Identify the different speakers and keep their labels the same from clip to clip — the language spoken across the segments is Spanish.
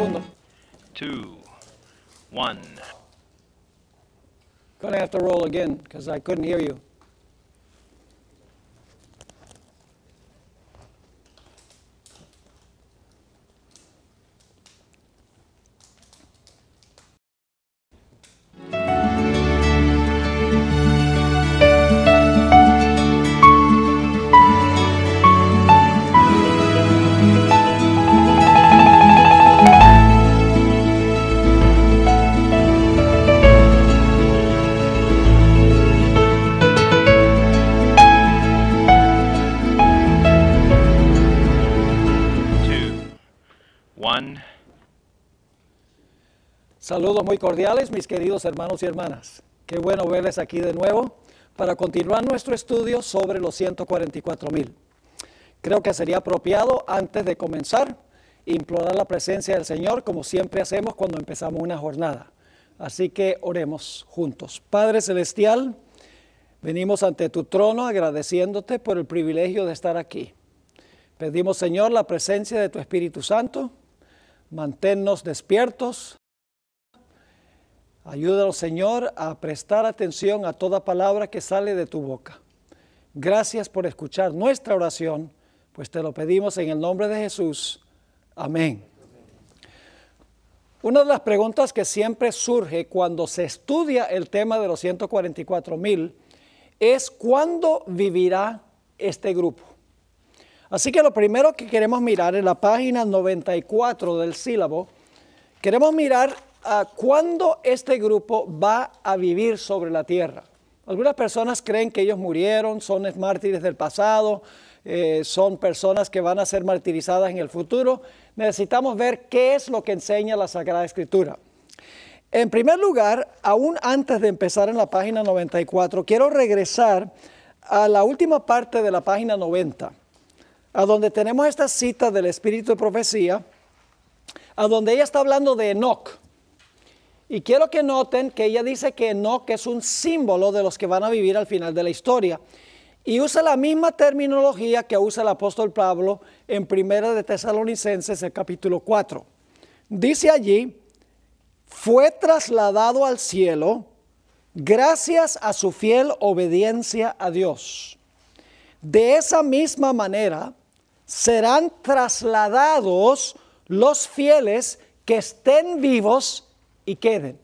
Speaker 1: segundo.
Speaker 2: 2, 1.
Speaker 1: Gonna have to roll again because I couldn't hear you. Saludos muy cordiales, mis queridos hermanos y hermanas. Qué bueno verles aquí de nuevo para continuar nuestro estudio sobre los 144,000. Creo que sería apropiado, antes de comenzar, implorar la presencia del Señor, como siempre hacemos cuando empezamos una jornada. Así que oremos juntos. Padre Celestial, venimos ante tu trono agradeciéndote por el privilegio de estar aquí. Pedimos, Señor, la presencia de tu Espíritu Santo. Manténnos despiertos. Ayúdanos, Señor, a prestar atención a toda palabra que sale de tu boca. Gracias por escuchar nuestra oración, pues te lo pedimos en el nombre de Jesús. Amén. Una de las preguntas que siempre surge cuando se estudia el tema de los 144,000 es ¿cuándo vivirá este grupo? Así que lo primero que queremos mirar en la página 94 del sílabo, queremos mirar ¿cuándo este grupo va a vivir sobre la tierra? Algunas personas creen que ellos murieron, son mártires del pasado, son personas que van a ser martirizadas en el futuro. Necesitamos ver qué es lo que enseña la Sagrada Escritura. En primer lugar, aún antes de empezar en la página 94, quiero regresar a la última parte de la página 90, a donde tenemos esta cita del Espíritu de Profecía, a donde ella está hablando de Enoc. Y quiero que noten que ella dice que Enoc es un símbolo de los que van a vivir al final de la historia. Y usa la misma terminología que usa el apóstol Pablo en 1 de Tesalonicenses, el capítulo 4. Dice allí, fue trasladado al cielo gracias a su fiel obediencia a Dios. De esa misma manera serán trasladados los fieles que estén vivos y queden.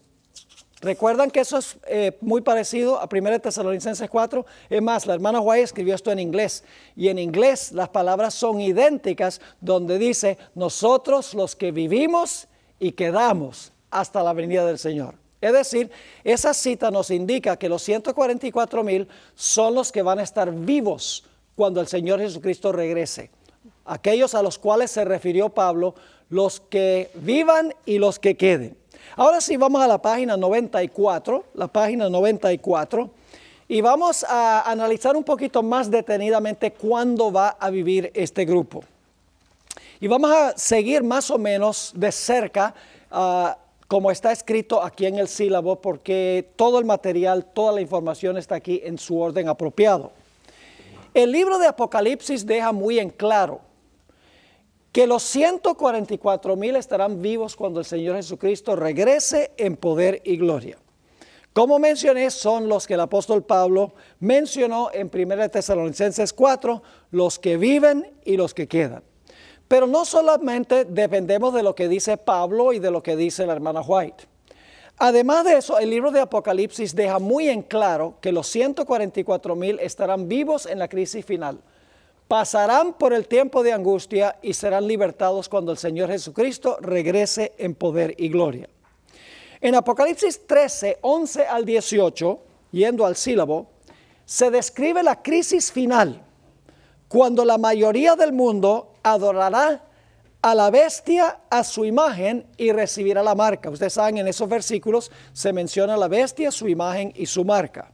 Speaker 1: ¿Recuerdan que eso es muy parecido a 1 Tesalonicenses 4? Es más, la hermana White escribió esto en inglés. Y en inglés las palabras son idénticas, donde dice, nosotros los que vivimos y quedamos hasta la venida del Señor. Es decir, esa cita nos indica que los 144,000 son los que van a estar vivos cuando el Señor Jesucristo regrese. Aquellos a los cuales se refirió Pablo, los que vivan y los que queden. Ahora sí, vamos a la página 94, y vamos a analizar un poquito más detenidamente cuándo va a vivir este grupo. Y vamos a seguir más o menos de cerca como está escrito aquí en el sílabo, porque todo el material, toda la información está aquí en su orden apropiado. El libro de Apocalipsis deja muy en claro que los 144,000 estarán vivos cuando el Señor Jesucristo regrese en poder y gloria. Como mencioné, son los que el apóstol Pablo mencionó en 1 Tesalonicenses 4, los que viven y los que quedan. Pero no solamente dependemos de lo que dice Pablo y de lo que dice la hermana White. Además de eso, el libro de Apocalipsis deja muy en claro que los 144,000 estarán vivos en la crisis final. Pasarán por el tiempo de angustia y serán libertados cuando el Señor Jesucristo regrese en poder y gloria. En Apocalipsis 13, 11 al 18, yendo al sílabo, se describe la crisis final, cuando la mayoría del mundo adorará a la bestia, a su imagen, y recibirá la marca. Ustedes saben, en esos versículos se menciona la bestia, su imagen y su marca.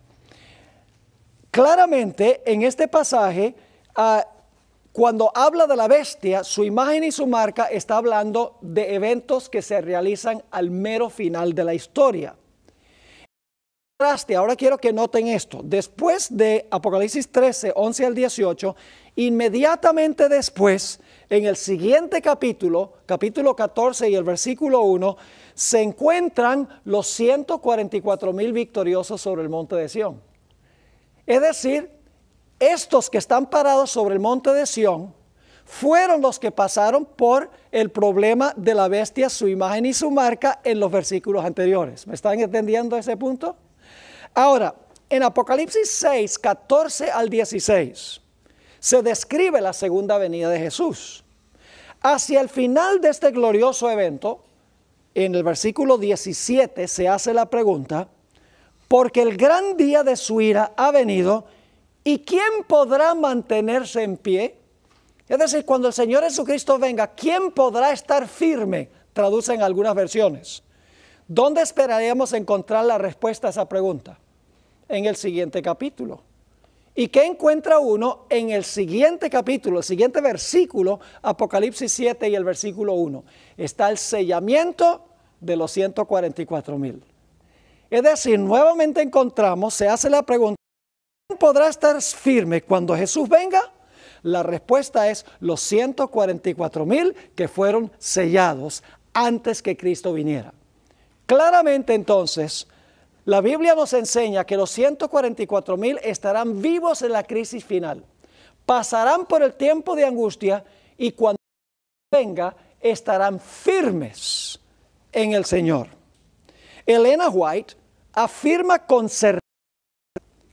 Speaker 1: Claramente, en este pasaje, cuando habla de la bestia, su imagen y su marca, está hablando de eventos que se realizan al mero final de la historia. Ahora quiero que noten esto. Después de Apocalipsis 13, 11 al 18, inmediatamente después en el siguiente capítulo, capítulo 14 y el versículo 1, se encuentran los 144,000 victoriosos sobre el monte de Sión. Es decir, estos que están parados sobre el monte de Sión fueron los que pasaron por el problema de la bestia, su imagen y su marca en los versículos anteriores. ¿Me están entendiendo ese punto? Ahora, en Apocalipsis 6, 14 al 16, se describe la segunda venida de Jesús. Hacia el final de este glorioso evento, en el versículo 17 se hace la pregunta, porque el gran día de su ira ha venido, ¿y quién podrá mantenerse en pie? Es decir, cuando el Señor Jesucristo venga, ¿quién podrá estar firme? Traducen algunas versiones. ¿Dónde esperaríamos encontrar la respuesta a esa pregunta? En el siguiente capítulo. ¿Y qué encuentra uno en el siguiente capítulo, el siguiente versículo, Apocalipsis 7 y el versículo 1? Está el sellamiento de los 144,000. Es decir, nuevamente encontramos, se hace la pregunta, ¿quién podrá estar firme cuando Jesús venga? La respuesta es los 144,000 que fueron sellados antes que Cristo viniera. Claramente entonces, la Biblia nos enseña que los 144,000 estarán vivos en la crisis final. Pasarán por el tiempo de angustia y cuando venga estarán firmes en el Señor. Elena White afirma con certeza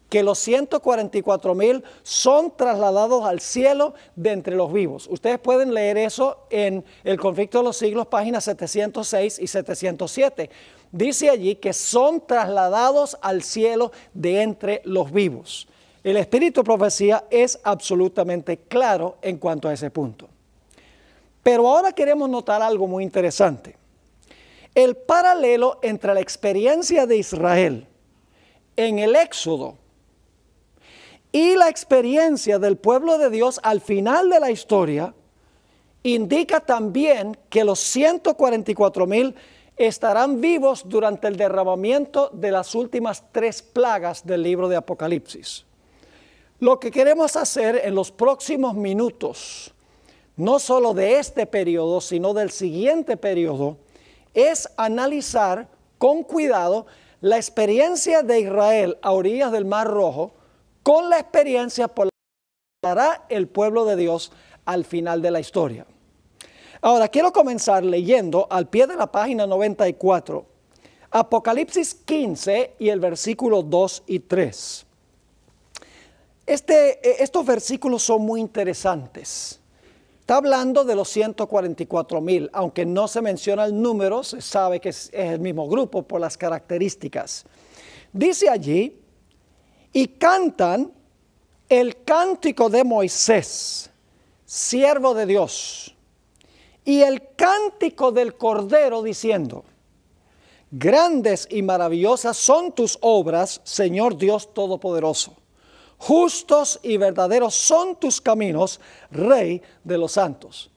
Speaker 1: que los 144,000 son trasladados al cielo de entre los vivos. Ustedes pueden leer eso en El Conflicto de los Siglos, páginas 706 y 707. Dice allí que son trasladados al cielo de entre los vivos. El Espíritu de Profecía es absolutamente claro en cuanto a ese punto. Pero ahora queremos notar algo muy interesante. El paralelo entre la experiencia de Israel en el Éxodo y la experiencia del pueblo de Dios al final de la historia indica también que los 144,000 estarán vivos durante el derramamiento de las últimas 3 plagas del libro de Apocalipsis. Lo que queremos hacer en los próximos minutos, no solo de este periodo, sino del siguiente periodo, es analizar con cuidado la experiencia de Israel a orillas del Mar Rojo con la experiencia por la que pasará el pueblo de Dios al final de la historia. Ahora, quiero comenzar leyendo al pie de la página 94, Apocalipsis 15 y el versículo 2 y 3. Estos versículos son muy interesantes. Está hablando de los 144,000, aunque no se menciona el número, se sabe que es el mismo grupo por las características. Dice allí, y cantan el cántico de Moisés, siervo de Dios, y el cántico del Cordero diciendo, grandes y maravillosas son tus obras, Señor Dios Todopoderoso. Justos y verdaderos son tus caminos, Rey de los santos.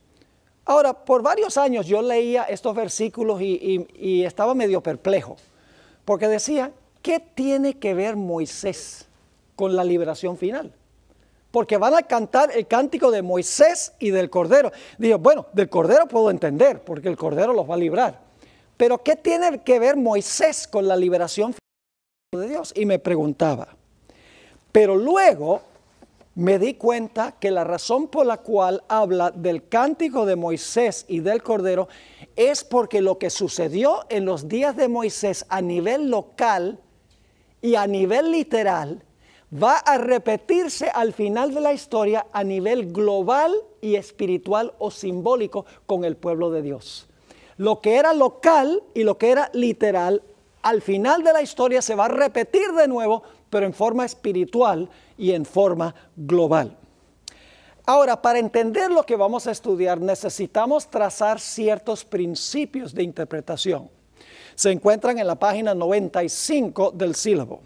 Speaker 1: Ahora, por varios años yo leía estos versículos y estaba medio perplejo, porque decía, ¿qué tiene que ver Moisés con la liberación final? Porque van a cantar el cántico de Moisés y del Cordero. Digo, bueno, del Cordero puedo entender, porque el Cordero los va a librar. Pero ¿qué tiene que ver Moisés con la liberación final de Dios? Y me preguntaba. Pero luego me di cuenta que la razón por la cual habla del cántico de Moisés y del Cordero es porque lo que sucedió en los días de Moisés a nivel local y a nivel literal va a repetirse al final de la historia a nivel global y espiritual o simbólico con el pueblo de Dios. Lo que era local y lo que era literal, al final de la historia se va a repetir de nuevo, pero en forma espiritual y en forma global. Ahora, para entender lo que vamos a estudiar, necesitamos trazar ciertos principios de interpretación. Se encuentran en la página 95 del sílabo.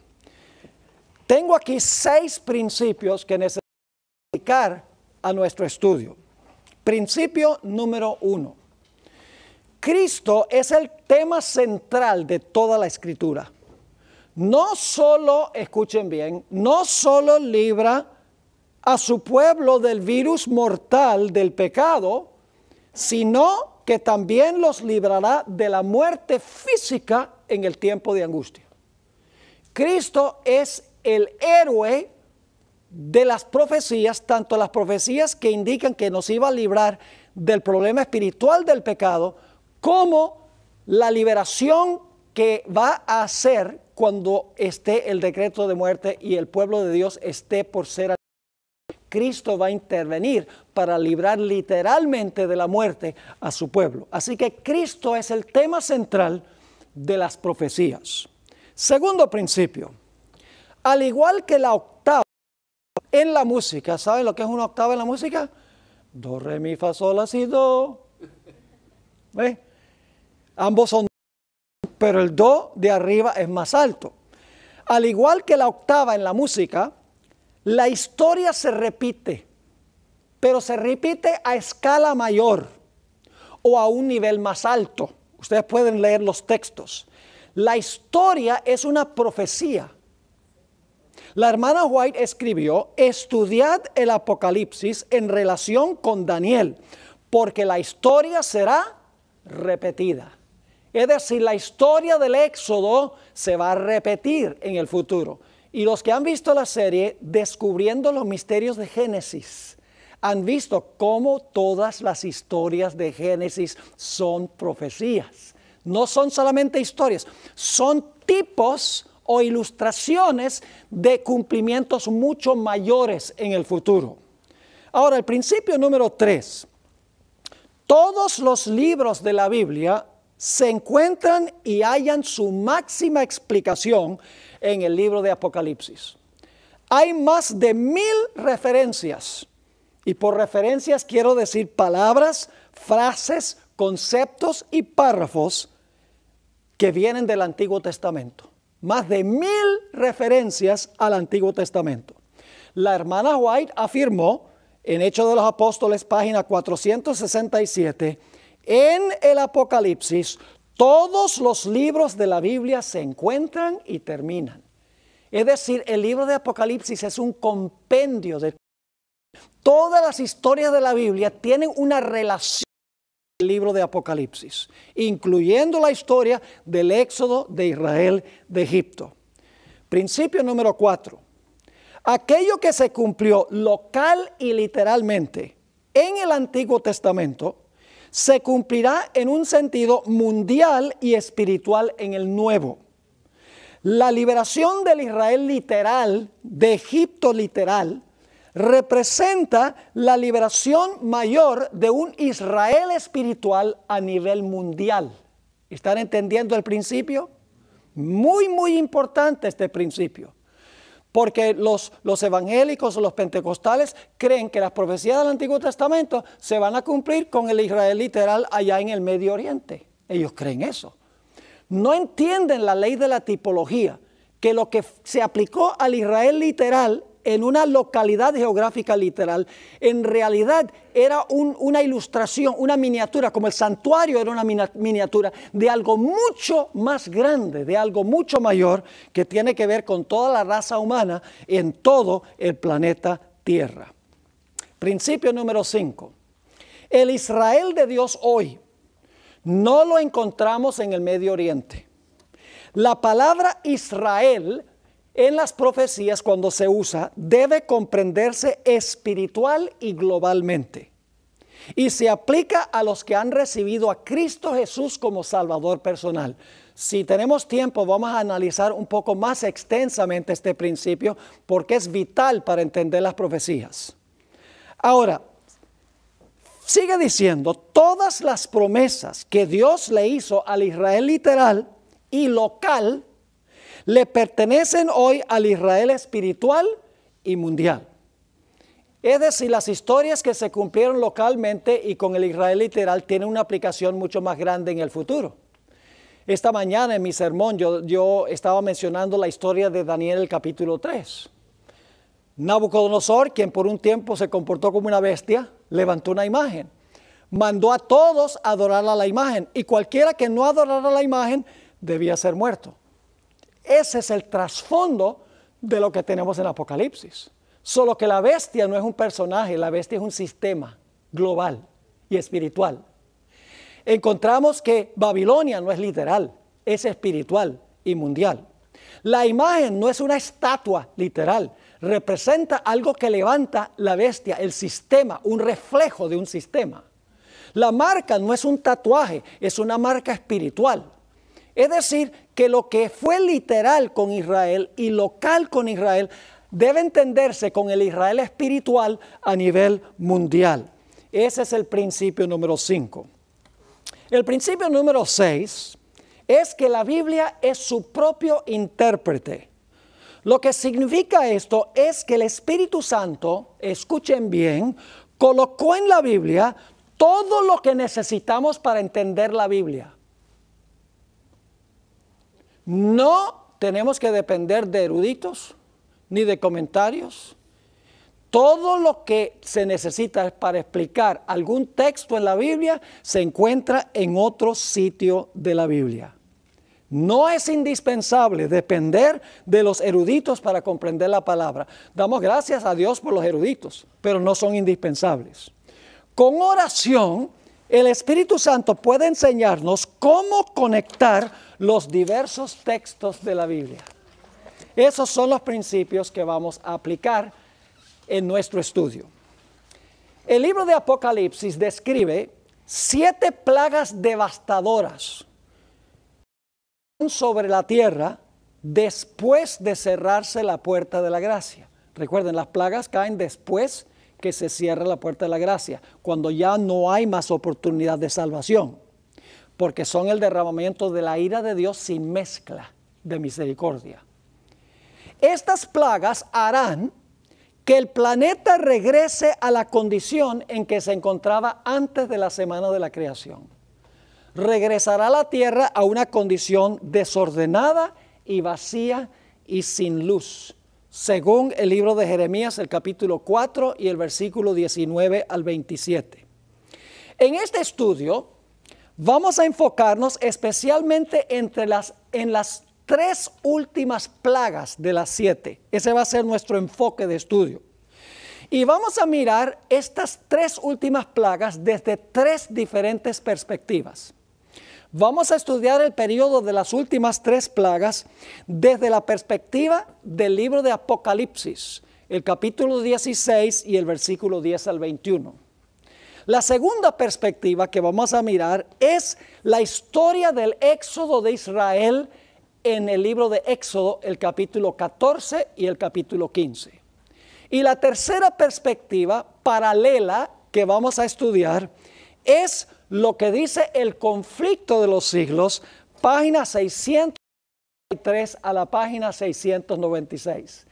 Speaker 1: Tengo aquí 6 principios que necesitamos aplicar a nuestro estudio. Principio número 1. Cristo es el tema central de toda la Escritura. No solo, escuchen bien, no solo libra a su pueblo del virus mortal del pecado, sino que también los librará de la muerte física en el tiempo de angustia. Cristo es el héroe de las profecías, tanto las profecías que indican que nos iba a librar del problema espiritual del pecado, como la liberación que va a hacer cuando esté el decreto de muerte y el pueblo de Dios esté por ser. Cristo va a intervenir para librar literalmente de la muerte a su pueblo. Así que Cristo es el tema central de las profecías. Segundo principio, al igual que la octava en la música, ¿saben lo que es una octava en la música? Do, re, mi, fa, sol, la, si, do. ¿Ve? Ambos son, pero el do de arriba es más alto. Al igual que la octava en la música, la historia se repite, pero se repite a escala mayor o a un nivel más alto. Ustedes pueden leer los textos. La historia es una profecía. La hermana White escribió: estudiad el Apocalipsis en relación con Daniel, porque la historia será repetida. Es decir, la historia del Éxodo se va a repetir en el futuro. Y los que han visto la serie Descubriendo los Misterios de Génesis, han visto cómo todas las historias de Génesis son profecías. No son solamente historias, son tipos o ilustraciones de cumplimientos mucho mayores en el futuro. Ahora, el principio número 3. Todos los libros de la Biblia se encuentran y hallan su máxima explicación en el libro de Apocalipsis. Hay más de 1000 referencias, y por referencias quiero decir palabras, frases, conceptos y párrafos que vienen del Antiguo Testamento. Más de 1000 referencias al Antiguo Testamento. La hermana White afirmó en Hechos de los Apóstoles, página 467, en el Apocalipsis, todos los libros de la Biblia se encuentran y terminan. Es decir, el libro de Apocalipsis es un compendio de todas las historias de la Biblia, tienen una relación con el libro de Apocalipsis, incluyendo la historia del éxodo de Israel de Egipto. Principio número 4. Aquello que se cumplió local y literalmente en el Antiguo Testamento se cumplirá en un sentido mundial y espiritual en el Nuevo. La liberación del Israel literal, de Egipto literal, representa la liberación mayor de un Israel espiritual a nivel mundial. ¿Están entendiendo el principio? Muy, muy importante este principio. Porque los evangélicos o los pentecostales creen que las profecías del Antiguo Testamento se van a cumplir con el Israel literal allá en el Medio Oriente. Ellos creen eso. No entienden la ley de la tipología, que lo que se aplicó al Israel literal en una localidad geográfica literal, en realidad era una ilustración, una miniatura, como el santuario era una miniatura de algo mucho más grande, de algo mucho mayor, que tiene que ver con toda la raza humana en todo el planeta Tierra. Principio número 5. El Israel de Dios hoy no lo encontramos en el Medio Oriente. La palabra Israel en las profecías, cuando se usa, debe comprenderse espiritual y globalmente. Y se aplica a los que han recibido a Cristo Jesús como Salvador personal. Si tenemos tiempo, vamos a analizar un poco más extensamente este principio, porque es vital para entender las profecías. Ahora, sigue diciendo, todas las promesas que Dios le hizo al Israel literal y local, le pertenecen hoy al Israel espiritual y mundial. Es decir, las historias que se cumplieron localmente y con el Israel literal tienen una aplicación mucho más grande en el futuro. Esta mañana en mi sermón yo estaba mencionando la historia de Daniel, el capítulo 3. Nabucodonosor, quien por un tiempo se comportó como una bestia, levantó una imagen. Mandó a todos a adorar a la imagen, y cualquiera que no adorara a la imagen debía ser muerto. Ese es el trasfondo de lo que tenemos en Apocalipsis. Solo que la bestia no es un personaje, la bestia es un sistema global y espiritual. Encontramos que Babilonia no es literal, es espiritual y mundial. La imagen no es una estatua literal, representa algo que levanta la bestia, el sistema, un reflejo de un sistema. La marca no es un tatuaje, es una marca espiritual. Es decir, que lo que fue literal con Israel y local con Israel debe entenderse con el Israel espiritual a nivel mundial. Ese es el principio número 5. El principio número 6 es que la Biblia es su propio intérprete. Lo que significa esto es que el Espíritu Santo, escuchen bien, colocó en la Biblia todo lo que necesitamos para entender la Biblia. No tenemos que depender de eruditos ni de comentarios. Todo lo que se necesita para explicar algún texto en la Biblia se encuentra en otro sitio de la Biblia. No es indispensable depender de los eruditos para comprender la palabra. Damos gracias a Dios por los eruditos, pero no son indispensables. Con oración, el Espíritu Santo puede enseñarnos cómo conectar los diversos textos de la Biblia. Esos son los principios que vamos a aplicar en nuestro estudio. El libro de Apocalipsis describe 7 plagas devastadoras sobre la tierra después de cerrarse la puerta de la gracia. Recuerden, las plagas caen después que se cierra la puerta de la gracia, cuando ya no hay más oportunidad de salvación, porque son el derramamiento de la ira de Dios sin mezcla de misericordia. Estas plagas harán que el planeta regrese a la condición en que se encontraba antes de la semana de la creación. Regresará la tierra a una condición desordenada y vacía y sin luz, según el libro de Jeremías, el capítulo 4 y el versículo 19 al 27. En este estudio vamos a enfocarnos especialmente en las 3 últimas plagas de las 7. Ese va a ser nuestro enfoque de estudio. Y vamos a mirar estas 3 últimas plagas desde 3 diferentes perspectivas. Vamos a estudiar el periodo de las últimas 3 plagas desde la perspectiva del libro de Apocalipsis, el capítulo 16 y el versículo 10 al 21. La segunda perspectiva que vamos a mirar es la historia del éxodo de Israel en el libro de Éxodo, el capítulo 14 y el capítulo 15. Y la tercera perspectiva paralela que vamos a estudiar es lo que dice el conflicto de los siglos, página 693 a la página 696.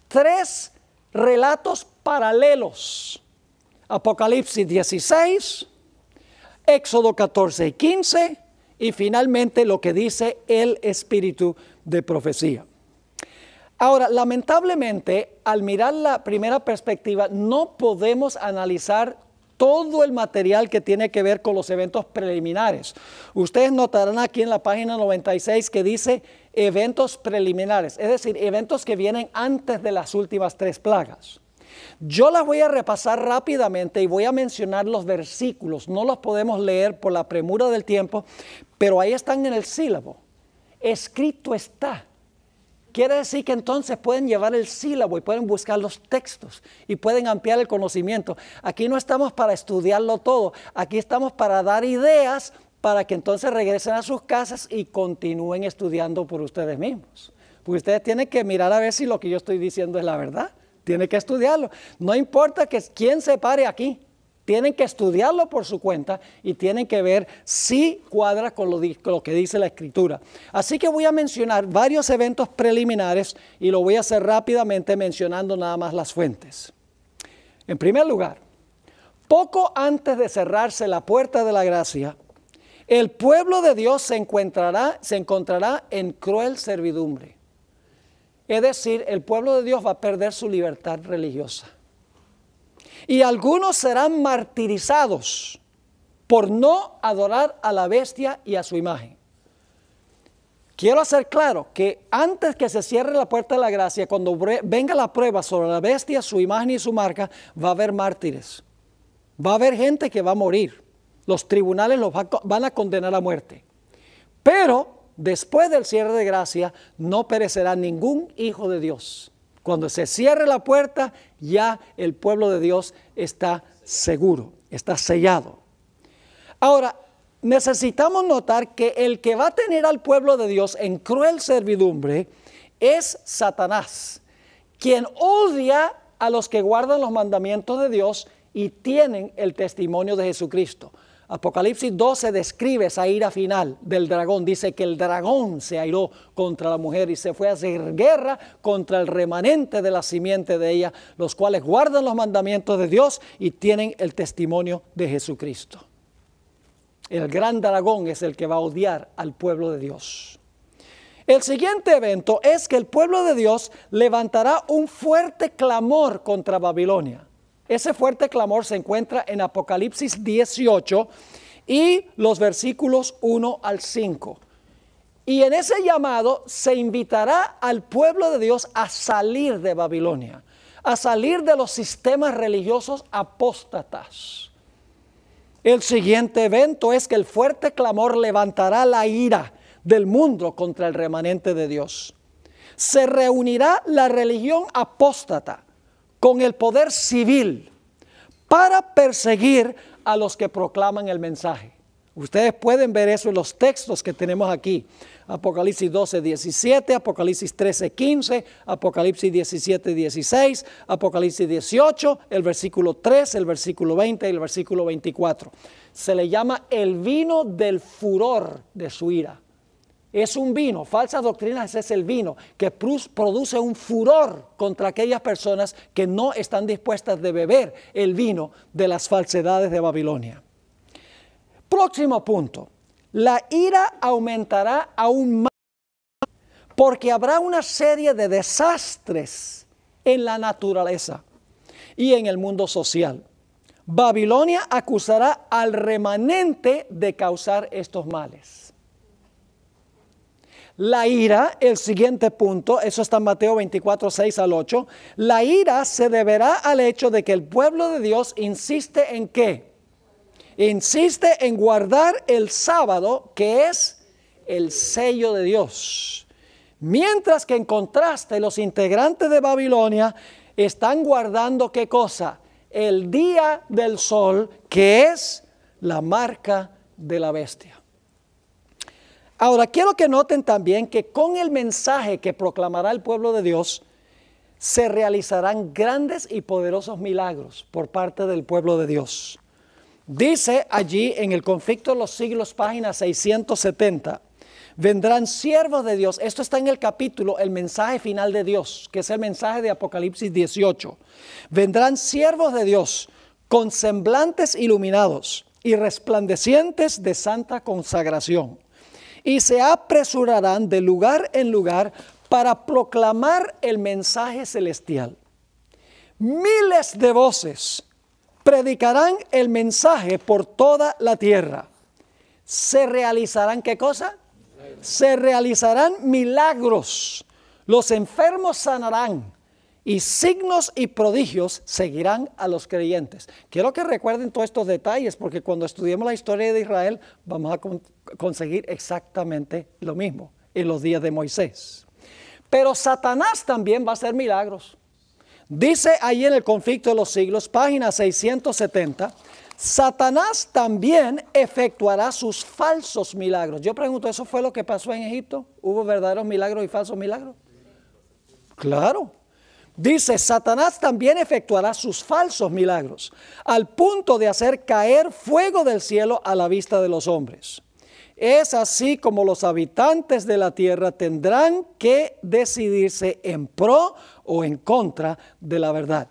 Speaker 1: 3 relatos paralelos: Apocalipsis 16, Éxodo 14 y 15, y finalmente lo que dice el espíritu de profecía. Ahora, lamentablemente, al mirar la primera perspectiva, no podemos analizar todo el material que tiene que ver con los eventos preliminares. Ustedes notarán aquí en la página 96 que dice eventos preliminares, es decir, eventos que vienen antes de las últimas 3 plagas. Yo las voy a repasar rápidamente y voy a mencionar los versículos. No los podemos leer por la premura del tiempo, pero ahí están en el sílabo. Escrito está. Quiere decir que entonces pueden llevar el sílabo y pueden buscar los textos y pueden ampliar el conocimiento. Aquí no estamos para estudiarlo todo, aquí estamos para dar ideas para que entonces regresen a sus casas y continúen estudiando por ustedes mismos. Porque ustedes tienen que mirar a ver si lo que yo estoy diciendo es la verdad. Tienen que estudiarlo. No importa quién se pare aquí. Tienen que estudiarlo por su cuenta y tienen que ver si cuadra con lo que dice la Escritura. Así que voy a mencionar varios eventos preliminares y lo voy a hacer rápidamente mencionando nada más las fuentes. En primer lugar, poco antes de cerrarse la puerta de la gracia, el pueblo de Dios se encontrará en cruel servidumbre. Es decir, el pueblo de Dios va a perder su libertad religiosa. Y algunos serán martirizados por no adorar a la bestia y a su imagen. Quiero hacer claro que antes que se cierre la puerta de la gracia, cuando venga la prueba sobre la bestia, su imagen y su marca, va a haber mártires. Va a haber gente que va a morir. Los tribunales los van a condenar a muerte. Pero después del cierre de gracia, no perecerá ningún hijo de Dios. Cuando se cierre la puerta, ya el pueblo de Dios está seguro, está sellado. Ahora, necesitamos notar que el que va a tener al pueblo de Dios en cruel servidumbre es Satanás, quien odia a los que guardan los mandamientos de Dios y tienen el testimonio de Jesucristo. Apocalipsis 12 describe esa ira final del dragón. Dice que el dragón se airó contra la mujer y se fue a hacer guerra contra el remanente de la simiente de ella, los cuales guardan los mandamientos de Dios y tienen el testimonio de Jesucristo. El gran dragón es el que va a odiar al pueblo de Dios. El siguiente evento es que el pueblo de Dios levantará un fuerte clamor contra Babilonia. Ese fuerte clamor se encuentra en Apocalipsis 18 y los versículos 1 al 5. Y en ese llamado se invitará al pueblo de Dios a salir de Babilonia, a salir de los sistemas religiosos apóstatas. El siguiente evento es que el fuerte clamor levantará la ira del mundo contra el remanente de Dios. Se reunirá la religión apóstata con el poder civil para perseguir a los que proclaman el mensaje. Ustedes pueden ver eso en los textos que tenemos aquí. Apocalipsis 12, 17, Apocalipsis 13, 15, Apocalipsis 17, 16, Apocalipsis 18, el versículo 3, el versículo 20 y el versículo 24. Se le llama el vino del furor de su ira. Es un vino, falsas doctrinas es el vino que produce un furor contra aquellas personas que no están dispuestas de beber el vino de las falsedades de Babilonia. Próximo punto, la ira aumentará aún más porque habrá una serie de desastres en la naturaleza y en el mundo social. Babilonia acusará al remanente de causar estos males. La ira, el siguiente punto, eso está en Mateo 24, 6 al 8. La ira se deberá al hecho de que el pueblo de Dios insiste en ¿qué? Insiste en guardar el sábado, que es el sello de Dios. Mientras que en contraste los integrantes de Babilonia están guardando ¿qué cosa? El día del sol, que es la marca de la bestia. Ahora, quiero que noten también que con el mensaje que proclamará el pueblo de Dios, se realizarán grandes y poderosos milagros por parte del pueblo de Dios. Dice allí en el Conflicto de los Siglos, página 670, vendrán siervos de Dios. Esto está en el capítulo, el mensaje final de Dios, que es el mensaje de Apocalipsis 18. Vendrán siervos de Dios con semblantes iluminados y resplandecientes de santa consagración. Y se apresurarán de lugar en lugar para proclamar el mensaje celestial. Miles de voces predicarán el mensaje por toda la tierra. ¿Se realizarán qué cosa? Se realizarán milagros. Los enfermos sanarán y signos y prodigios seguirán a los creyentes. Quiero que recuerden todos estos detalles porque cuando estudiemos la historia de Israel vamos a conseguir exactamente lo mismo en los días de Moisés. Pero Satanás también va a hacer milagros. Dice ahí en el Conflicto de los Siglos, página 670, Satanás también efectuará sus falsos milagros. Yo pregunto, ¿eso fue lo que pasó en Egipto? ¿Hubo verdaderos milagros y falsos milagros? Claro. Dice, Satanás también efectuará sus falsos milagros, al punto de hacer caer fuego del cielo a la vista de los hombres. Es así como los habitantes de la tierra tendrán que decidirse en pro o en contra de la verdad.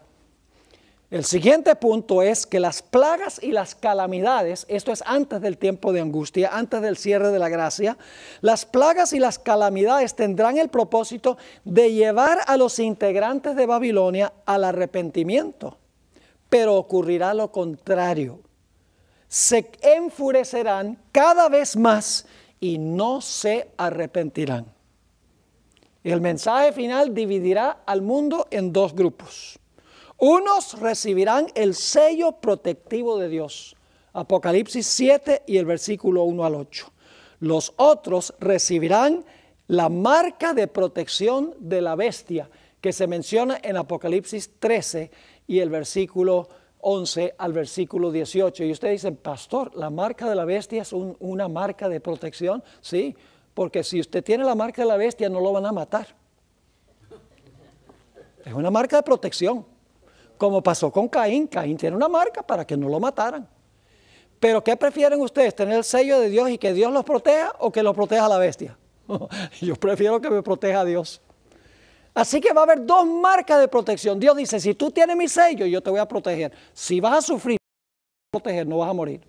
Speaker 1: El siguiente punto es que las plagas y las calamidades, esto es antes del tiempo de angustia, antes del cierre de la gracia, las plagas y las calamidades tendrán el propósito de llevar a los integrantes de Babilonia al arrepentimiento, pero ocurrirá lo contrario. Se enfurecerán cada vez más y no se arrepentirán. El mensaje final dividirá al mundo en dos grupos. Unos recibirán el sello protectivo de Dios, Apocalipsis 7 y el versículo 1 al 8. Los otros recibirán la marca de protección de la bestia, que se menciona en Apocalipsis 13 y el versículo 11 al versículo 18. Y ustedes dicen, pastor, ¿la marca de la bestia es una marca de protección? Sí, porque si usted tiene la marca de la bestia no lo van a matar. Es una marca de protección. Como pasó con Caín. Caín tiene una marca para que no lo mataran. Pero ¿qué prefieren ustedes? ¿Tener el sello de Dios y que Dios los proteja o que los proteja la bestia? Yo prefiero que me proteja Dios. Así que va a haber dos marcas de protección. Dios dice, si tú tienes mi sello, yo te voy a proteger. Si vas a sufrir, proteger, no vas a morir.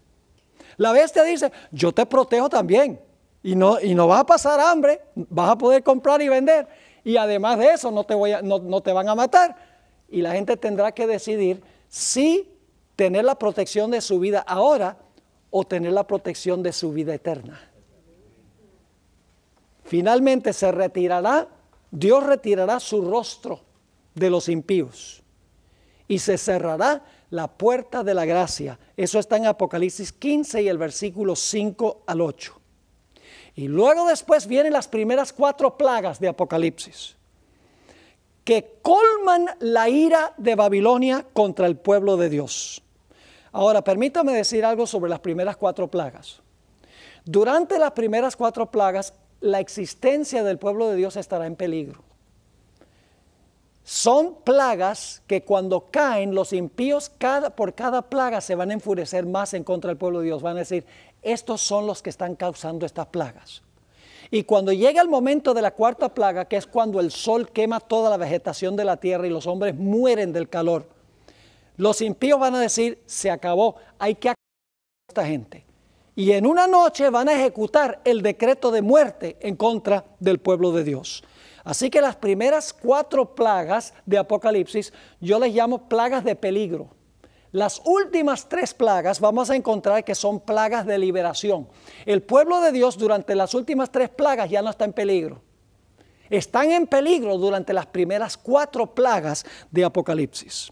Speaker 1: La bestia dice, yo te protejo también. Y no vas a pasar hambre, vas a poder comprar y vender. Y además de eso, no te van a matar. Y la gente tendrá que decidir si tener la protección de su vida ahora o tener la protección de su vida eterna. Finalmente Dios retirará su rostro de los impíos y se cerrará la puerta de la gracia. Eso está en Apocalipsis 15 y el versículo 5 al 8. Y luego después vienen las primeras 4 plagas de Apocalipsis, que colman la ira de Babilonia contra el pueblo de Dios. Ahora, permítame decir algo sobre las primeras 4 plagas. Durante las primeras 4 plagas, la existencia del pueblo de Dios estará en peligro. Son plagas que cuando caen, los impíos por cada plaga se van a enfurecer más en contra del pueblo de Dios. Van a decir, estos son los que están causando estas plagas. Y cuando llega el momento de la 4ª plaga, que es cuando el sol quema toda la vegetación de la tierra y los hombres mueren del calor, los impíos van a decir, se acabó, hay que acabar con esta gente. Y en una noche van a ejecutar el decreto de muerte en contra del pueblo de Dios. Así que las primeras 4 plagas de Apocalipsis yo les llamo plagas de peligro. Las últimas 3 plagas vamos a encontrar que son plagas de liberación. El pueblo de Dios durante las últimas 3 plagas ya no está en peligro. Están en peligro durante las primeras 4 plagas de Apocalipsis.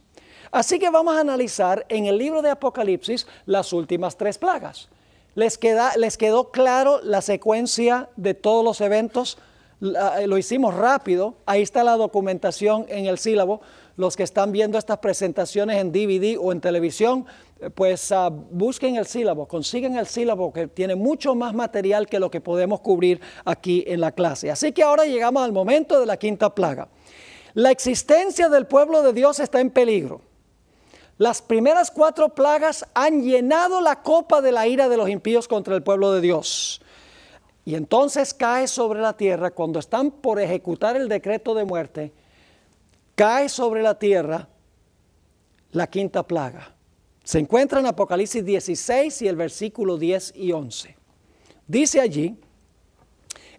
Speaker 1: Así que vamos a analizar en el libro de Apocalipsis las últimas 3 plagas. ¿Les quedó claro la secuencia de todos los eventos? Lo hicimos rápido. Ahí está la documentación en el sílabo. Los que están viendo estas presentaciones en DVD o en televisión, pues busquen el sílabo, consiguen el sílabo, que tiene mucho más material que lo que podemos cubrir aquí en la clase. Así que ahora llegamos al momento de la 5ª plaga. La existencia del pueblo de Dios está en peligro. Las primeras 4 plagas han llenado la copa de la ira de los impíos contra el pueblo de Dios. Y entonces cae sobre la tierra, cuando están por ejecutar el decreto de muerte, cae sobre la tierra la 5ª plaga. Se encuentra en Apocalipsis 16 y el versículo 10 y 11. Dice allí,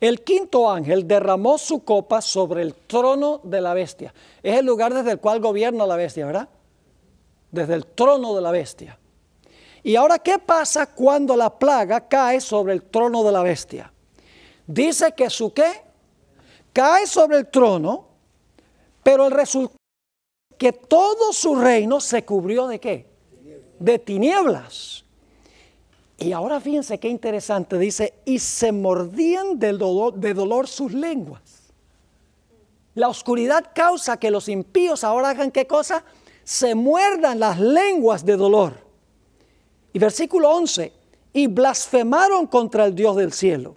Speaker 1: el 5º ángel derramó su copa sobre el trono de la bestia. Es el lugar desde el cual gobierna la bestia, ¿verdad? Desde el trono de la bestia. Y ahora, ¿qué pasa cuando la plaga cae sobre el trono de la bestia? Dice que su ¿qué? Cae sobre el trono, pero el resultado es que todo su reino se cubrió ¿de qué? De tinieblas. Y ahora fíjense qué interesante, dice, y se mordían de dolor sus lenguas. La oscuridad causa que los impíos ahora hagan ¿qué cosa? Se muerdan las lenguas de dolor. Y versículo 11, y blasfemaron contra el Dios del cielo,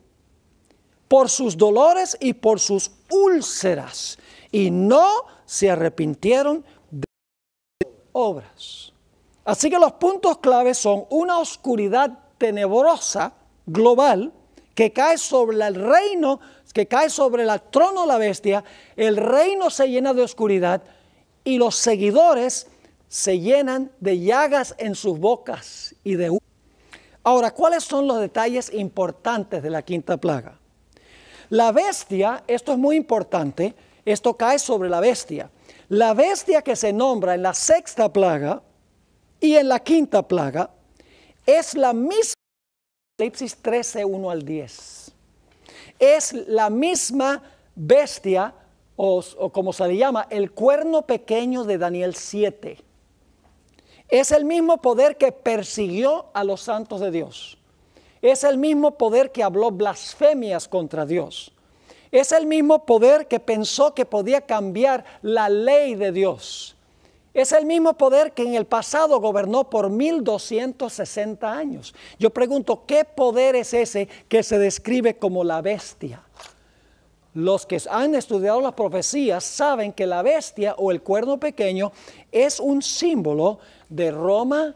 Speaker 1: por sus dolores y por sus úlceras, y no se arrepintieron de sus obras. Así que los puntos claves son una oscuridad tenebrosa, global, que cae sobre el reino, que cae sobre el trono de la bestia. El reino se llena de oscuridad y los seguidores se llenan de llagas en sus bocas y de humo. Ahora, ¿cuáles son los detalles importantes de la 5ª plaga? La bestia, esto es muy importante, esto cae sobre la bestia. La bestia que se nombra en la 6ª plaga y en la 5ª plaga es la misma Apocalipsis 13, 1 al 10. es la misma bestia, o como se le llama, el cuerno pequeño de Daniel 7. Es el mismo poder que persiguió a los santos de Dios. Es el mismo poder que habló blasfemias contra Dios. Es el mismo poder que pensó que podía cambiar la ley de Dios. Es el mismo poder que en el pasado gobernó por 1260 años. Yo pregunto, ¿qué poder es ese que se describe como la bestia? Los que han estudiado las profecías saben que la bestia o el cuerno pequeño es un símbolo de Roma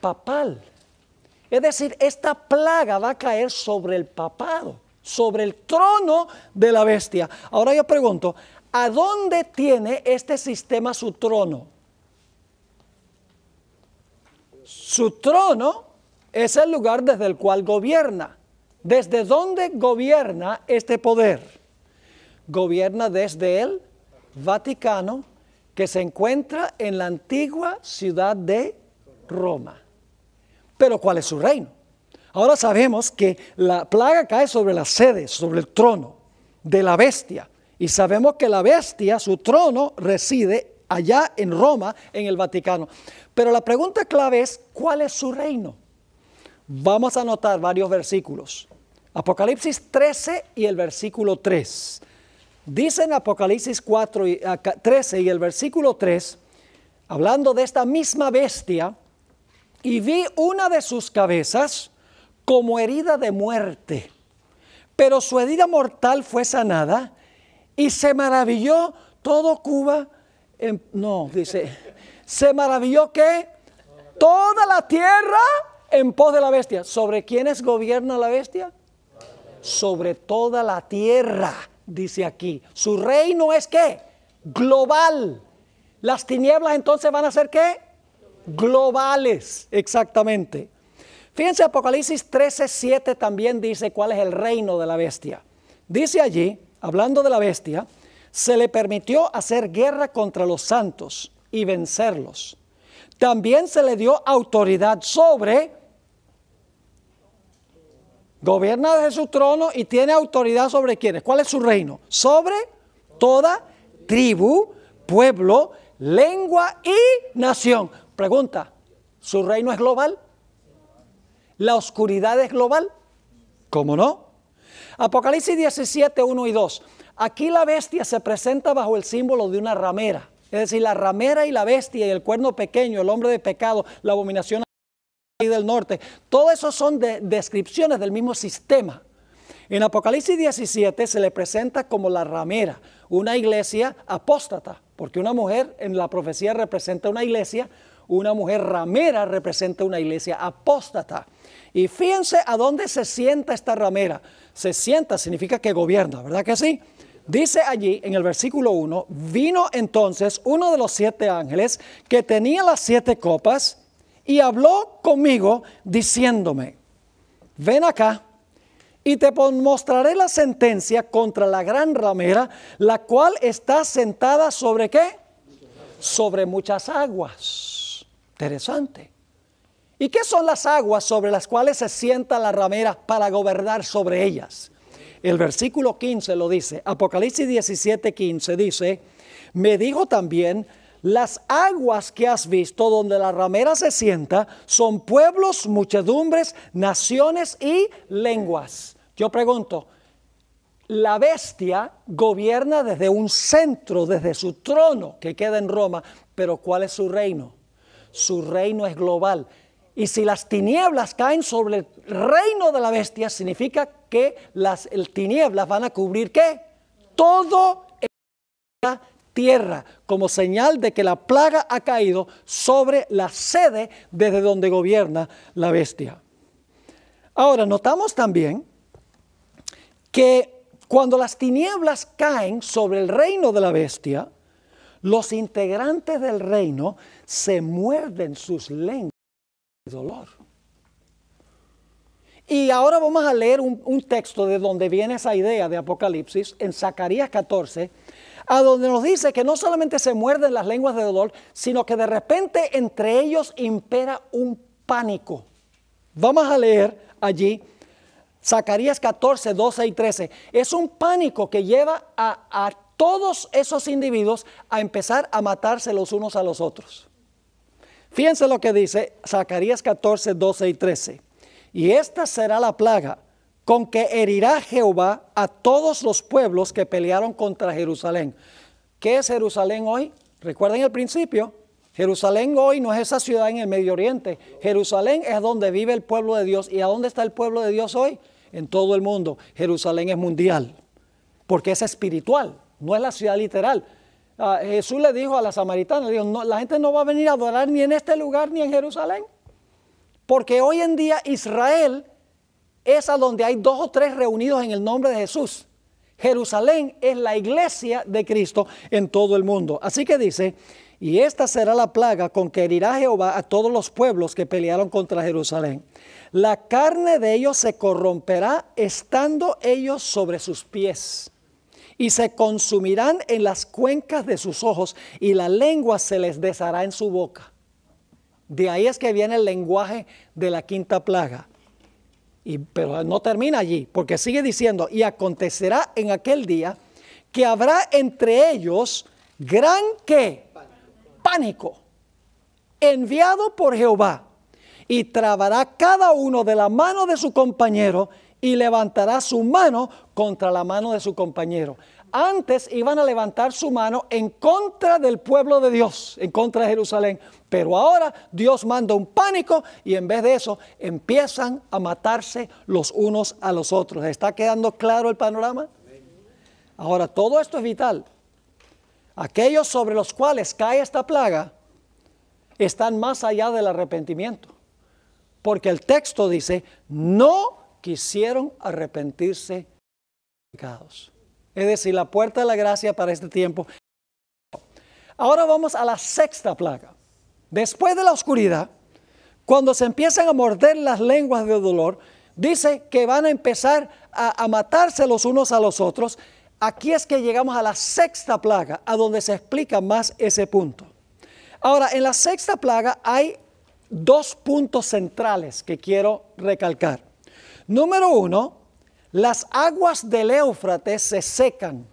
Speaker 1: papal. Es decir, esta plaga va a caer sobre el papado, sobre el trono de la bestia. Ahora yo pregunto, ¿a dónde tiene este sistema su trono? Su trono es el lugar desde el cual gobierna. ¿Desde dónde gobierna este poder? Gobierna desde el Vaticano, que se encuentra en la antigua ciudad de Roma. Pero ¿cuál es su reino? Ahora sabemos que la plaga cae sobre la sede, sobre el trono de la bestia. Y sabemos que la bestia, su trono, reside allá en Roma, en el Vaticano. Pero la pregunta clave es, ¿cuál es su reino? Vamos a anotar varios versículos. Apocalipsis 13 y el versículo 3. Dice en Apocalipsis 13 y el versículo 3, hablando de esta misma bestia, y vi una de sus cabezas como herida de muerte, pero su herida mortal fue sanada, y se maravilló todo Cuba, se maravilló que toda la tierra en pos de la bestia. ¿Sobre quiénes gobierna la bestia? Sobre toda la tierra, dice aquí. Su reino es ¿qué? Global. Las tinieblas entonces van a ser ¿qué? Globales, exactamente. Fíjense, Apocalipsis 13:7 también dice cuál es el reino de la bestia. Dice allí, hablando de la bestia, se le permitió hacer guerra contra los santos y vencerlos. También se le dio autoridad sobre, gobierna desde su trono y tiene autoridad sobre ¿quiénes? ¿Cuál es su reino? Sobre toda tribu, pueblo, lengua y nación. Pregunta, ¿su reino es global? ¿La oscuridad es global? ¿Cómo no? Apocalipsis 17, 1 y 2. Aquí la bestia se presenta bajo el símbolo de una ramera. Es decir, la ramera y la bestia y el cuerno pequeño, el hombre de pecado, la abominación del norte. Todo eso son descripciones del mismo sistema. En Apocalipsis 17 se le presenta como la ramera, una iglesia apóstata, porque una mujer en la profecía representa una iglesia, una mujer ramera representa una iglesia apóstata. Y fíjense a dónde se sienta esta ramera. Se sienta significa que gobierna, ¿verdad que sí? Dice allí en el versículo 1, vino entonces uno de los 7 ángeles que tenía las 7 copas y habló conmigo diciéndome, ven acá y te mostraré la sentencia contra la gran ramera, la cual está sentada sobre ¿qué? Sobre muchas aguas. Interesante. ¿Y qué son las aguas sobre las cuales se sienta la ramera para gobernar sobre ellas? El versículo 15 lo dice, Apocalipsis 17:15 dice, me dijo también, las aguas que has visto donde la ramera se sienta son pueblos, muchedumbres, naciones y lenguas. Yo pregunto, la bestia gobierna desde un centro, desde su trono que queda en Roma, pero ¿cuál es su reino? Su reino es global. Y si las tinieblas caen sobre el reino de la bestia, significa que las tinieblas van a cubrir ¿qué? Todo la tierra, como señal de que la plaga ha caído sobre la sede desde donde gobierna la bestia. Ahora, notamos también que cuando las tinieblas caen sobre el reino de la bestia, los integrantes del reino se muerden sus lenguas de dolor. Y ahora vamos a leer un texto de donde viene esa idea de Apocalipsis, en Zacarías 14, a donde nos dice que no solamente se muerden las lenguas de dolor, sino que de repente entre ellos impera un pánico. Vamos a leer allí Zacarías 14, 12 y 13. Es un pánico que lleva a todos esos individuos a empezar a matarse los unos a los otros. Fíjense lo que dice Zacarías 14, 12 y 13. Y esta será la plaga con que herirá Jehová a todos los pueblos que pelearon contra Jerusalén. ¿Qué es Jerusalén hoy? Recuerden el principio. Jerusalén hoy no es esa ciudad en el Medio Oriente. Jerusalén es donde vive el pueblo de Dios. ¿Y a dónde está el pueblo de Dios hoy? En todo el mundo. Jerusalén es mundial, porque es espiritual, no es la ciudad literal. Jesús le dijo a la samaritana, le dijo, no, la gente no va a venir a adorar ni en este lugar ni en Jerusalén. Porque hoy en día Israel es a donde hay 2 o 3 reunidos en el nombre de Jesús. Jerusalén es la iglesia de Cristo en todo el mundo. Así que dice, y esta será la plaga con que herirá Jehová a todos los pueblos que pelearon contra Jerusalén. La carne de ellos se corromperá estando ellos sobre sus pies. Y se consumirán en las cuencas de sus ojos y la lengua se les deshará en su boca. De ahí es que viene el lenguaje de la quinta plaga. Pero no termina allí, porque sigue diciendo, y acontecerá en aquel día que habrá entre ellos gran ¿qué? Pánico, enviado por Jehová, y trabará cada uno de la mano de su compañero y levantará su mano contra la mano de su compañero. Antes iban a levantar su mano en contra del pueblo de Dios, en contra de Jerusalén. Pero ahora Dios manda un pánico y en vez de eso empiezan a matarse los unos a los otros. ¿Está quedando claro el panorama? Ahora, todo esto es vital. Aquellos sobre los cuales cae esta plaga están más allá del arrepentimiento. Porque el texto dice, no quisieron arrepentirse de pecados. Es decir, la puerta de la gracia para este tiempo. Ahora vamos a la sexta plaga. Después de la oscuridad, cuando se empiezan a morder las lenguas de dolor, dice que van a empezar a matarse los unos a los otros. Aquí es que llegamos a la sexta plaga, a donde se explica más ese punto. Ahora, en la sexta plaga hay 2 puntos centrales que quiero recalcar. Número 1, las aguas del Éufrates se secan.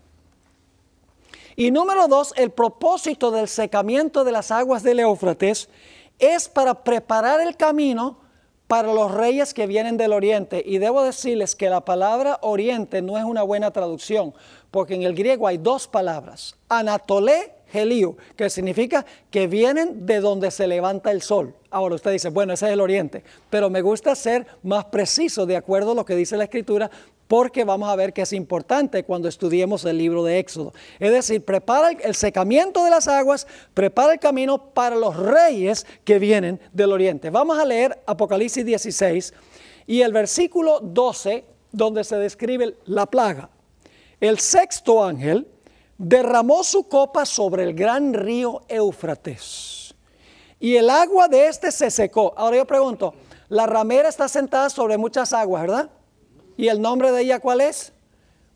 Speaker 1: Y número 2, el propósito del secamiento de las aguas del Éufrates es para preparar el camino para los reyes que vienen del oriente. Y debo decirles que la palabra oriente no es una buena traducción, porque en el griego hay 2 palabras, anatolé, helio, que significa que vienen de donde se levanta el sol. Ahora usted dice, bueno, ese es el oriente, pero me gusta ser más preciso de acuerdo a lo que dice la Escritura, porque vamos a ver que es importante cuando estudiemos el libro de Éxodo. Es decir, prepara el secamiento de las aguas, prepara el camino para los reyes que vienen del oriente. Vamos a leer Apocalipsis 16 y el versículo 12, donde se describe la plaga. El sexto ángel derramó su copa sobre el gran río Éufrates, y el agua de este se secó. Ahora yo pregunto, la ramera está sentada sobre muchas aguas, ¿verdad? ¿Y el nombre de ella cuál es?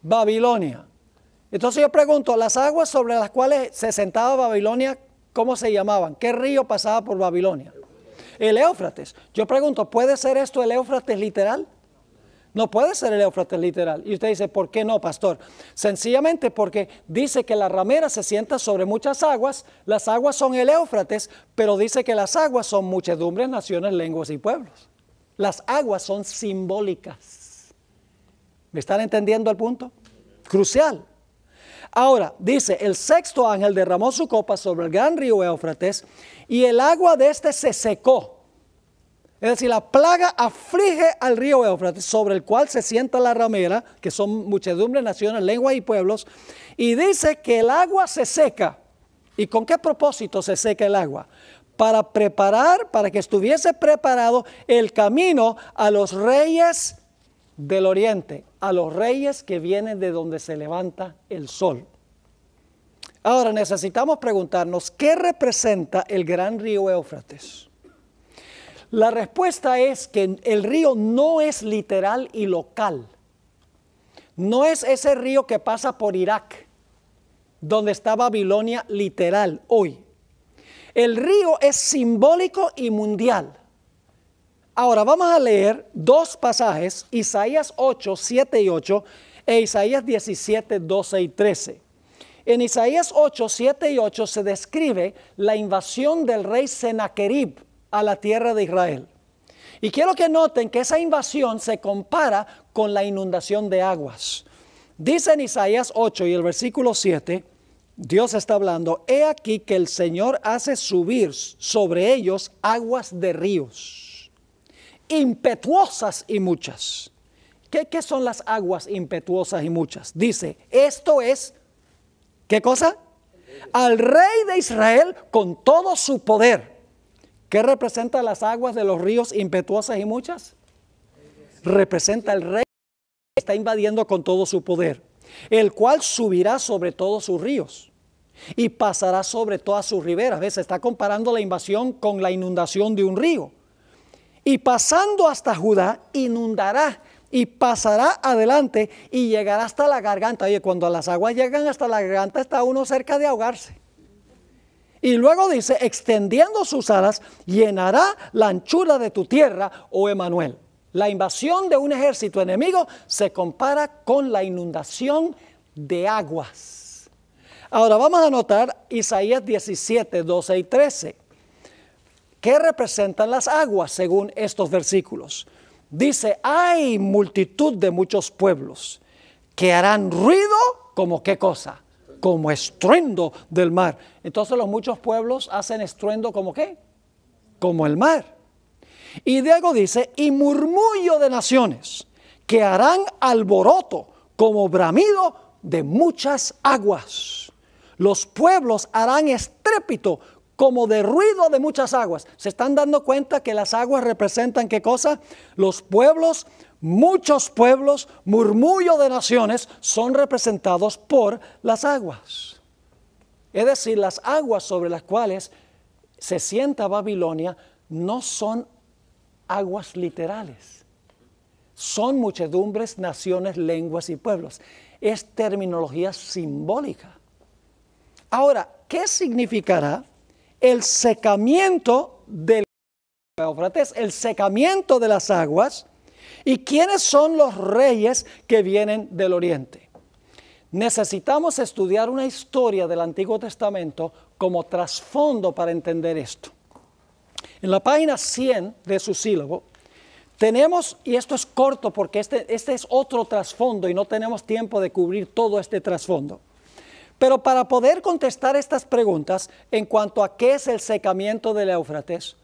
Speaker 1: Babilonia. Entonces yo pregunto, las aguas sobre las cuales se sentaba Babilonia, ¿cómo se llamaban? ¿Qué río pasaba por Babilonia? El Éufrates. Yo pregunto, ¿puede ser esto el Éufrates literal? No puede ser el Éufrates literal. Y usted dice, ¿por qué no, pastor? Sencillamente porque dice que la ramera se sienta sobre muchas aguas. Las aguas son el Éufrates, pero dice que las aguas son muchedumbres, naciones, lenguas y pueblos. Las aguas son simbólicas. ¿Me están entendiendo el punto? Crucial. Ahora, dice, el sexto ángel derramó su copa sobre el gran río Éufrates y el agua de este se secó. Es decir, la plaga aflige al río Éufrates, sobre el cual se sienta la ramera, que son muchedumbres, naciones, lenguas y pueblos, y dice que el agua se seca. ¿Y con qué propósito se seca el agua? Para preparar, para que estuviese preparado el camino a los reyes del oriente, a los reyes que vienen de donde se levanta el sol. Ahora necesitamos preguntarnos, ¿qué representa el gran río Éufrates? La respuesta es que el río no es literal y local. No es ese río que pasa por Irak, donde está Babilonia literal hoy. El río es simbólico y mundial. Ahora vamos a leer dos pasajes, Isaías 8, 7 y 8 e Isaías 17, 12 y 13. En Isaías 8, 7 y 8 se describe la invasión del rey Sennacherib a la tierra de Israel. Y quiero que noten que esa invasión se compara con la inundación de aguas. Dice en Isaías 8 y el versículo 7, Dios está hablando, he aquí que el Señor hace subir sobre ellos aguas de ríos, impetuosas y muchas. ¿Qué son las aguas impetuosas y muchas? Dice, esto es, ¿qué cosa? Al rey de Israel con todo su poder. ¿Qué representa las aguas de los ríos impetuosas y muchas? Representa el rey que está invadiendo con todo su poder, el cual subirá sobre todos sus ríos y pasará sobre todas sus riberas. ¿Ves? Se está comparando la invasión con la inundación de un río. Y pasando hasta Judá, inundará y pasará adelante y llegará hasta la garganta. Oye, cuando las aguas llegan hasta la garganta está uno cerca de ahogarse. Y luego dice, extendiendo sus alas, llenará la anchura de tu tierra, oh Emanuel. La invasión de un ejército enemigo se compara con la inundación de aguas. Ahora vamos a notar Isaías 17, 12 y 13. ¿Qué representan las aguas según estos versículos? Dice, hay multitud de muchos pueblos que harán ruido como ¿qué cosa? Como estruendo del mar. Entonces los muchos pueblos hacen estruendo como ¿qué? Como el mar. Y luego dice, y murmullo de naciones que harán alboroto como bramido de muchas aguas. Los pueblos harán estrépito como de ruido de muchas aguas. ¿Se están dando cuenta que las aguas representan qué cosa? Los pueblos, muchos pueblos, murmullo de naciones son representados por las aguas. Es decir, las aguas sobre las cuales se sienta Babilonia no son aguas literales. Son muchedumbres, naciones, lenguas y pueblos. Es terminología simbólica. Ahora, ¿qué significará el secamiento del Éufrates, el secamiento de las aguas? ¿Y quiénes son los reyes que vienen del oriente? Necesitamos estudiar una historia del Antiguo Testamento como trasfondo para entender esto. En la página 100 de su sílabo tenemos, y esto es corto porque este es otro trasfondo y no tenemos tiempo de cubrir todo este trasfondo. Pero para poder contestar estas preguntas en cuanto a qué es el secamiento del Éufrates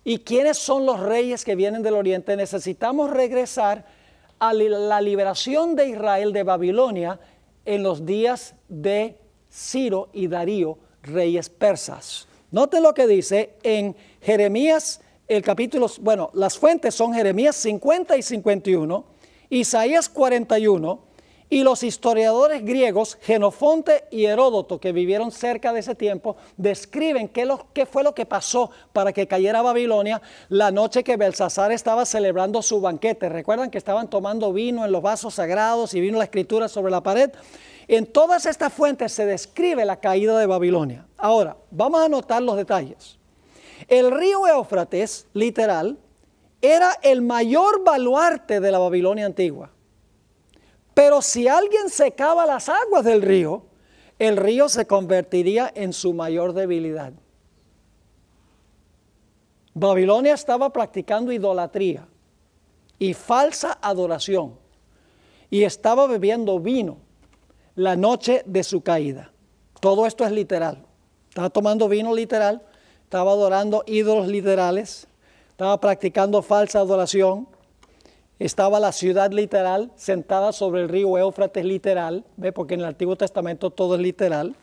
Speaker 1: y quiénes son los reyes que vienen del oriente, necesitamos regresar a la liberación de Israel de Babilonia en los días de Ciro y Darío, reyes persas. Noten lo que dice en Jeremías, el capítulo, bueno, las fuentes son Jeremías 50 y 51, Isaías 41, y los historiadores griegos, Genofonte y Heródoto, que vivieron cerca de ese tiempo, describen qué fue lo que pasó para que cayera Babilonia la noche que Belsasar estaba celebrando su banquete. Recuerdan que estaban tomando vino en los vasos sagrados y vino la escritura sobre la pared. En todas estas fuentes se describe la caída de Babilonia. Ahora, vamos a notar los detalles. El río Éufrates, literal, era el mayor baluarte de la Babilonia antigua. Pero si alguien secaba las aguas del río, el río se convertiría en su mayor debilidad. Babilonia estaba practicando idolatría y falsa adoración y estaba bebiendo vino la noche de su caída. Todo esto es literal. Estaba tomando vino literal, estaba adorando ídolos literales, estaba practicando falsa adoración. Estaba la ciudad literal, sentada sobre el río Éufrates literal, ¿ve? Porque en el Antiguo Testamento todo es literal.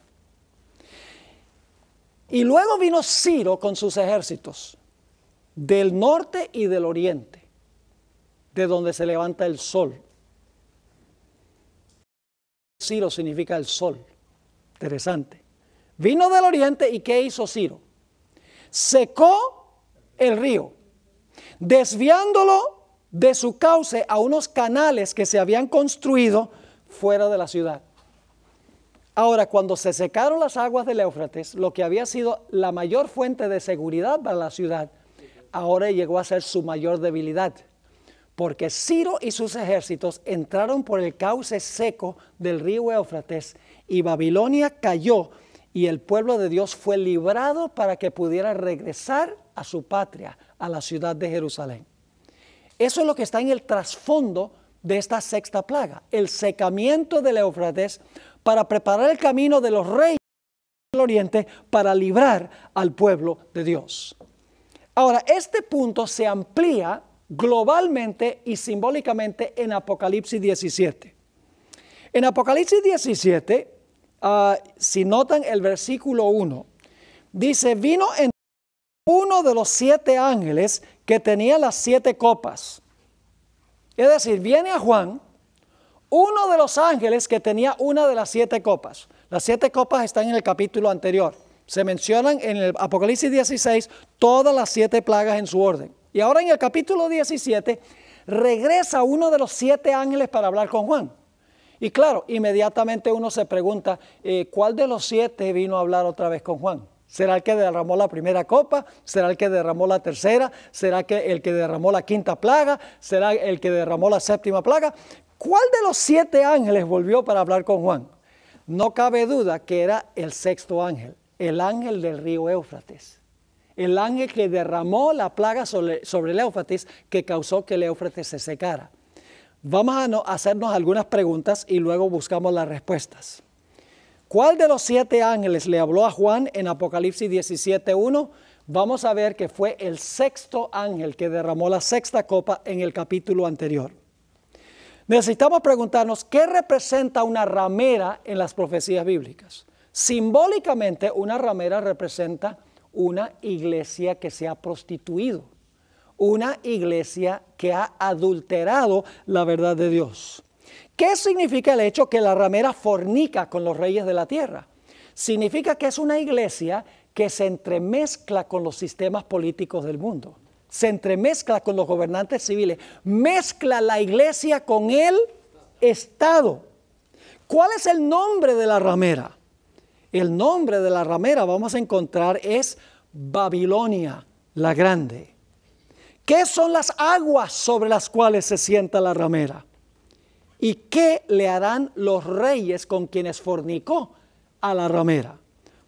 Speaker 1: Y luego vino Ciro con sus ejércitos, del norte y del oriente, de donde se levanta el sol. Ciro significa el sol, interesante. Vino del oriente y ¿qué hizo Ciro? Secó el río, desviándolo de su cauce a unos canales que se habían construido fuera de la ciudad. Ahora, cuando se secaron las aguas del Éufrates, lo que había sido la mayor fuente de seguridad para la ciudad, ahora llegó a ser su mayor debilidad, porque Ciro y sus ejércitos entraron por el cauce seco del río Éufrates y Babilonia cayó y el pueblo de Dios fue librado para que pudiera regresar a su patria, a la ciudad de Jerusalén. Eso es lo que está en el trasfondo de esta sexta plaga, el secamiento del Éufrates para preparar el camino de los reyes del oriente para librar al pueblo de Dios. Ahora, este punto se amplía globalmente y simbólicamente en Apocalipsis 17. En Apocalipsis 17, si notan el versículo 1, dice, vino en uno de los 7 ángeles que tenía las 7 copas. Es decir, viene a Juan, uno de los ángeles que tenía una de las 7 copas. Las 7 copas están en el capítulo anterior. Se mencionan en el Apocalipsis 16 todas las 7 plagas en su orden. Y ahora en el capítulo 17 regresa uno de los 7 ángeles para hablar con Juan. Y claro, inmediatamente uno se pregunta, ¿cuál de los 7 vino a hablar otra vez con Juan? ¿Será el que derramó la primera copa? ¿Será el que derramó la tercera? ¿Será el que derramó la quinta plaga? ¿Será el que derramó la séptima plaga? ¿Cuál de los 7 ángeles volvió para hablar con Juan? No cabe duda que era el 6º ángel, el ángel del río Éufrates. El ángel que derramó la plaga sobre el Éufrates que causó que el Éufrates se secara. Vamos a hacernos algunas preguntas y luego buscamos las respuestas. ¿Cuál de los 7 ángeles le habló a Juan en Apocalipsis 17:1? Vamos a ver que fue el 6º ángel que derramó la 6ª copa en el capítulo anterior. Necesitamos preguntarnos, ¿qué representa una ramera en las profecías bíblicas? Simbólicamente, una ramera representa una iglesia que se ha prostituido, una iglesia que ha adulterado la verdad de Dios. ¿Qué significa el hecho que la ramera fornica con los reyes de la tierra? Significa que es una iglesia que se entremezcla con los sistemas políticos del mundo, se entremezcla con los gobernantes civiles, mezcla la iglesia con el Estado. ¿Cuál es el nombre de la ramera? El nombre de la ramera, vamos a encontrar, es Babilonia la Grande. ¿Qué son las aguas sobre las cuales se sienta la ramera? ¿Y qué le harán los reyes con quienes fornicó a la ramera?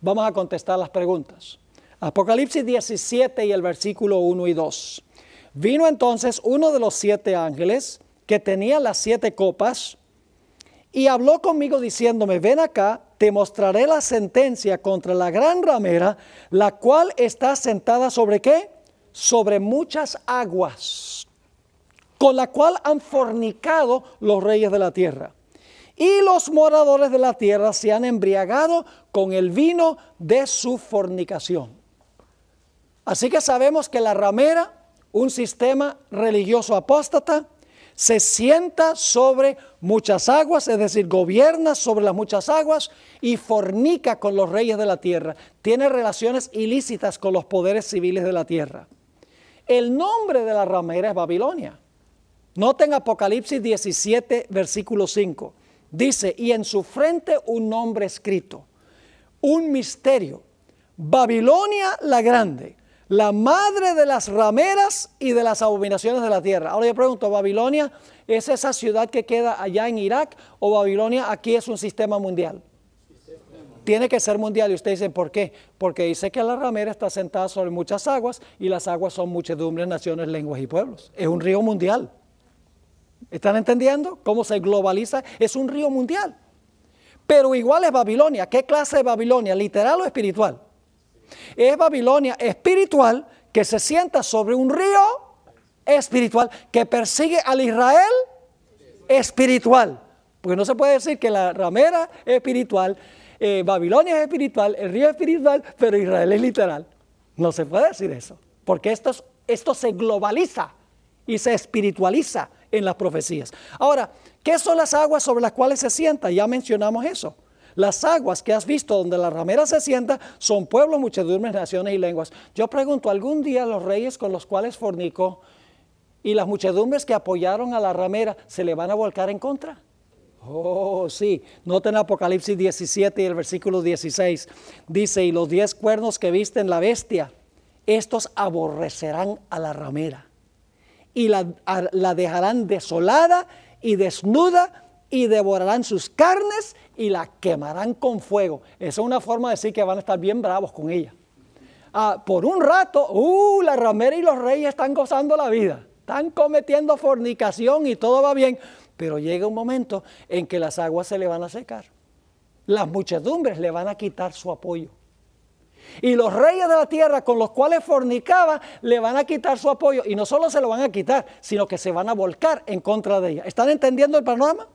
Speaker 1: Vamos a contestar las preguntas. Apocalipsis 17 y el versículo 1 y 2. Vino entonces uno de los 7 ángeles que tenía las 7 copas y habló conmigo diciéndome, ven acá, te mostraré la sentencia contra la gran ramera, la cual está sentada sobre ¿qué? Sobre muchas aguas, con la cual han fornicado los reyes de la tierra. Y los moradores de la tierra se han embriagado con el vino de su fornicación. Así que sabemos que la ramera, un sistema religioso apóstata, se sienta sobre muchas aguas, es decir, gobierna sobre las muchas aguas y fornica con los reyes de la tierra. Tiene relaciones ilícitas con los poderes civiles de la tierra. El nombre de la ramera es Babilonia. Noten Apocalipsis 17, versículo 5. Dice, y en su frente un nombre escrito, un misterio, Babilonia la Grande, la madre de las rameras y de las abominaciones de la tierra. Ahora yo pregunto, ¿Babilonia es esa ciudad que queda allá en Irak o Babilonia aquí es un sistema mundial? Tiene que ser mundial. Y ustedes dicen, ¿por qué? Porque dice que la ramera está sentada sobre muchas aguas y las aguas son muchedumbres, naciones, lenguas y pueblos. Es un río mundial. ¿Están entendiendo cómo se globaliza? Es un río mundial. Pero igual es Babilonia. ¿Qué clase de Babilonia? ¿Literal o espiritual? Es Babilonia espiritual que se sienta sobre un río espiritual que persigue al Israel espiritual. Porque no se puede decir que la ramera es espiritual, Babilonia es espiritual, el río es espiritual, pero Israel es literal. No se puede decir eso. Porque esto se globaliza y se espiritualiza en las profecías. Ahora, ¿qué son las aguas sobre las cuales se sienta? Ya mencionamos eso. Las aguas que has visto donde la ramera se sienta son pueblos, muchedumbres, naciones y lenguas. Yo pregunto, ¿algún día los reyes con los cuales fornicó y las muchedumbres que apoyaron a la ramera se le van a volcar en contra? Oh, sí. Noten Apocalipsis 17 y el versículo 16. Dice, y los 10 cuernos que viste en la bestia estos aborrecerán a la ramera y la dejarán desolada y desnuda y devorarán sus carnes y la quemarán con fuego. Esa es una forma de decir que van a estar bien bravos con ella. Por un rato, la ramera y los reyes están gozando la vida, están cometiendo fornicación y todo va bien, pero llega un momento en que las aguas se le van a secar. Las muchedumbres le van a quitar su apoyo. Y los reyes de la tierra con los cuales fornicaba le van a quitar su apoyo. Y no solo se lo van a quitar, sino que se van a volcar en contra de ella. ¿Están entendiendo el panorama?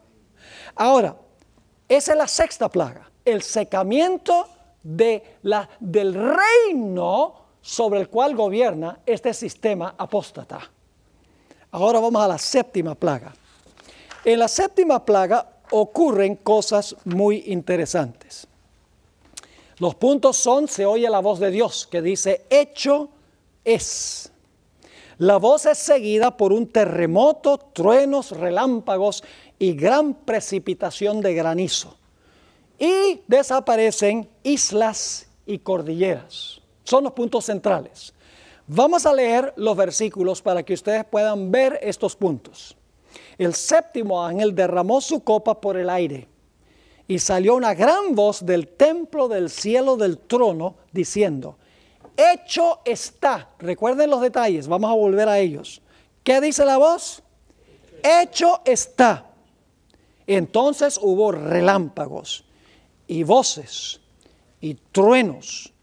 Speaker 1: Ahora, esa es la sexta plaga, el secamiento del reino sobre el cual gobierna este sistema apóstata. Ahora vamos a la séptima plaga. En la séptima plaga ocurren cosas muy interesantes. Los puntos son: se oye la voz de Dios que dice, hecho es. La voz es seguida por un terremoto, truenos, relámpagos y gran precipitación de granizo. Y desaparecen islas y cordilleras. Son los puntos centrales. Vamos a leer los versículos para que ustedes puedan ver estos puntos. El séptimo ángel derramó su copa por el aire, y salió una gran voz del templo del cielo del trono, diciendo, hecho está. Recuerden los detalles, vamos a volver a ellos. ¿Qué dice la voz? Hecho está. Entonces hubo relámpagos, y voces, y truenos,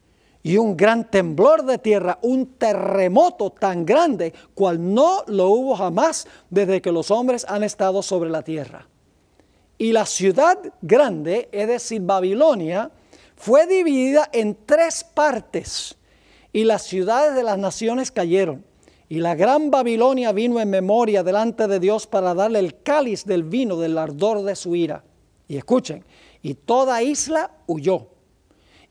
Speaker 1: y un gran temblor de tierra, un terremoto tan grande, cual no lo hubo jamás desde que los hombres han estado sobre la tierra. Y la ciudad grande, es decir, Babilonia, fue dividida en 3 partes, y las ciudades de las naciones cayeron. Y la gran Babilonia vino en memoria delante de Dios para darle el cáliz del vino del ardor de su ira. Y escuchen, y toda isla huyó,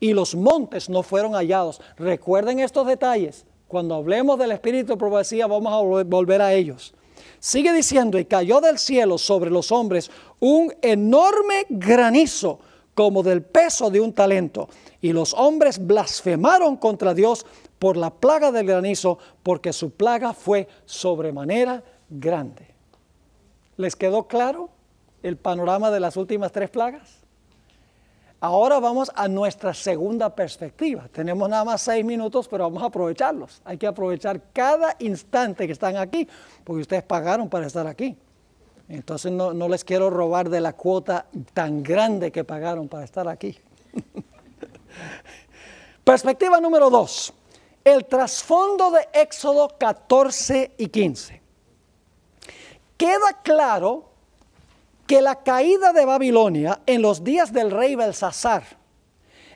Speaker 1: y los montes no fueron hallados. Recuerden estos detalles. Cuando hablemos del espíritu de profecía vamos a volver a ellos. Sigue diciendo, y cayó del cielo sobre los hombres un enorme granizo, como del peso de un talento. Y los hombres blasfemaron contra Dios por la plaga del granizo, porque su plaga fue sobremanera grande. ¿Les quedó claro el panorama de las últimas 3 plagas? Ahora vamos a nuestra segunda perspectiva. Tenemos nada más 6 minutos, pero vamos a aprovecharlos. Hay que aprovechar cada instante que están aquí, porque ustedes pagaron para estar aquí. Entonces no les quiero robar de la cuota tan grande que pagaron para estar aquí. Perspectiva número 2. El trasfondo de Éxodo 14 y 15. Queda claro que la caída de Babilonia en los días del rey Belsasar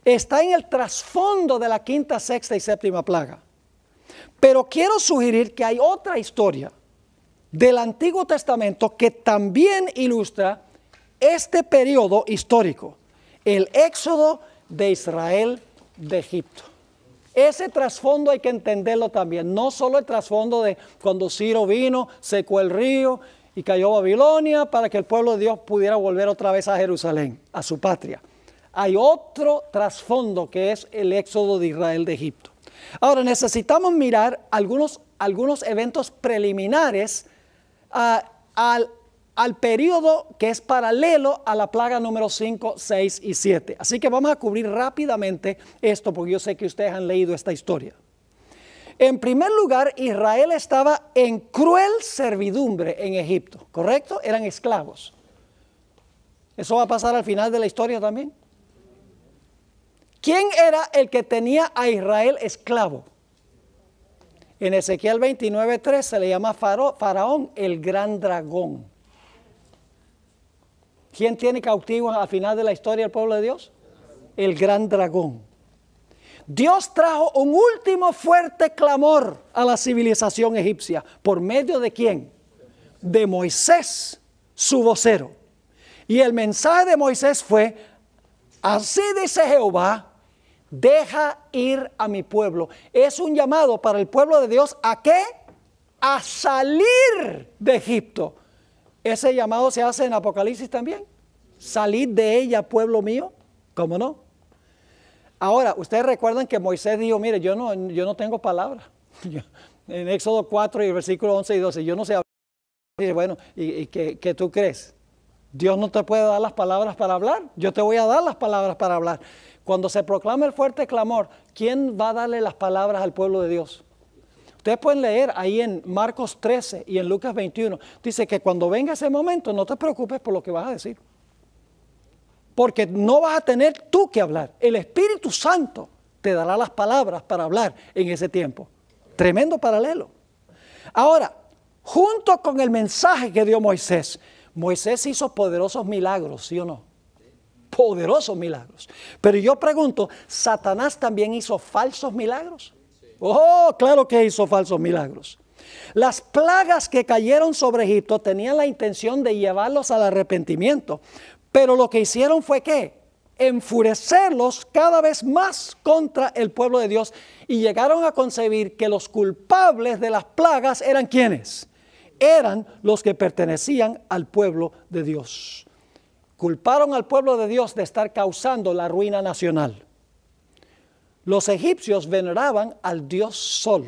Speaker 1: está en el trasfondo de la quinta, sexta y séptima plaga. Pero quiero sugerir que hay otra historia del Antiguo Testamento que también ilustra este periodo histórico, el éxodo de Israel de Egipto. Ese trasfondo hay que entenderlo también, no solo el trasfondo de cuando Ciro vino, secó el río y cayó Babilonia para que el pueblo de Dios pudiera volver otra vez a Jerusalén, a su patria. Hay otro trasfondo que es el éxodo de Israel de Egipto. Ahora necesitamos mirar algunos eventos preliminares al periodo que es paralelo a la plaga número 5, 6 y 7. Así que vamos a cubrir rápidamente esto porque yo sé que ustedes han leído esta historia. En primer lugar, Israel estaba en cruel servidumbre en Egipto, ¿correcto? Eran esclavos. ¿Eso va a pasar al final de la historia también? ¿Quién era el que tenía a Israel esclavo? En Ezequiel 29:3 se le llama Faraón, el gran dragón. ¿Quién tiene cautivo al final de la historia del pueblo de Dios? El gran dragón. Dios trajo un último fuerte clamor a la civilización egipcia. ¿Por medio de quién? De Moisés, su vocero. Y el mensaje de Moisés fue, así dice Jehová, deja ir a mi pueblo. Es un llamado para el pueblo de Dios, ¿a qué? A salir de Egipto. Ese llamado se hace en Apocalipsis también. Salid de ella, pueblo mío. ¿Cómo no? Ahora, ustedes recuerdan que Moisés dijo, mire, yo no tengo palabra. En Éxodo 4 y versículo 11 y 12, yo no sé hablar. Dice, bueno, ¿y qué tú crees? Dios no te puede dar las palabras para hablar. Yo te voy a dar las palabras para hablar. Cuando se proclama el fuerte clamor, ¿quién va a darle las palabras al pueblo de Dios? Ustedes pueden leer ahí en Marcos 13 y en Lucas 21. Dice que cuando venga ese momento, no te preocupes por lo que vas a decir. Porque no vas a tener tú que hablar. El Espíritu Santo te dará las palabras para hablar en ese tiempo. Tremendo paralelo. Ahora, junto con el mensaje que dio Moisés, Moisés hizo poderosos milagros, ¿sí o no? Poderosos milagros. Pero yo pregunto, ¿Satanás también hizo falsos milagros? Oh, claro que hizo falsos milagros. Las plagas que cayeron sobre Egipto tenían la intención de llevarlos al arrepentimiento. Pero lo que hicieron fue ¿qué? Enfurecerlos cada vez más contra el pueblo de Dios. Y llegaron a concebir que los culpables de las plagas eran ¿quiénes? Eran los que pertenecían al pueblo de Dios. Culparon al pueblo de Dios de estar causando la ruina nacional. Los egipcios veneraban al dios Sol.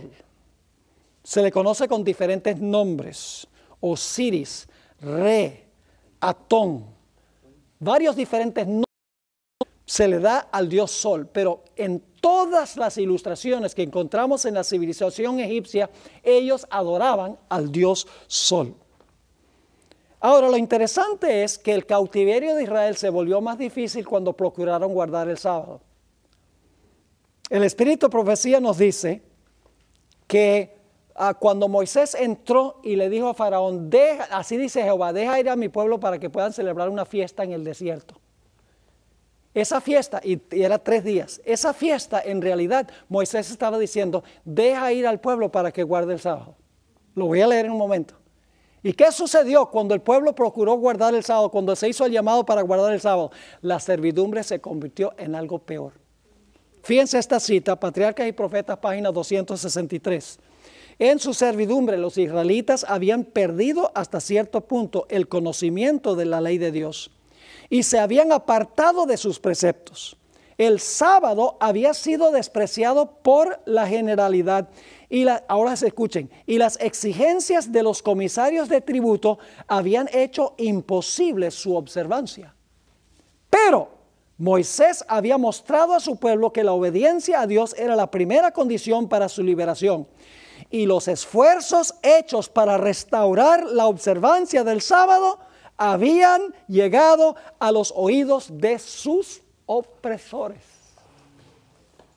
Speaker 1: Se le conoce con diferentes nombres: Osiris, Re, Atón. Varios diferentes nombres se le da al dios Sol, pero en todas las ilustraciones que encontramos en la civilización egipcia, ellos adoraban al dios Sol. Ahora, lo interesante es que el cautiverio de Israel se volvió más difícil cuando procuraron guardar el sábado. El Espíritu de Profecía nos dice que cuando Moisés entró y le dijo a Faraón, así dice Jehová, deja ir a mi pueblo para que puedan celebrar una fiesta en el desierto. Esa fiesta, y era 3 días, esa fiesta en realidad Moisés estaba diciendo, deja ir al pueblo para que guarde el sábado. Lo voy a leer en un momento. ¿Y qué sucedió cuando el pueblo procuró guardar el sábado? Cuando se hizo el llamado para guardar el sábado, la servidumbre se convirtió en algo peor. Fíjense esta cita, Patriarcas y Profetas, página 263. En su servidumbre los israelitas habían perdido hasta cierto punto el conocimiento de la ley de Dios y se habían apartado de sus preceptos. El sábado había sido despreciado por la generalidad ahora se escuchen, y las exigencias de los comisarios de tributo habían hecho imposible su observancia. Pero Moisés había mostrado a su pueblo que la obediencia a Dios era la primera condición para su liberación. Y los esfuerzos hechos para restaurar la observancia del sábado habían llegado a los oídos de sus opresores.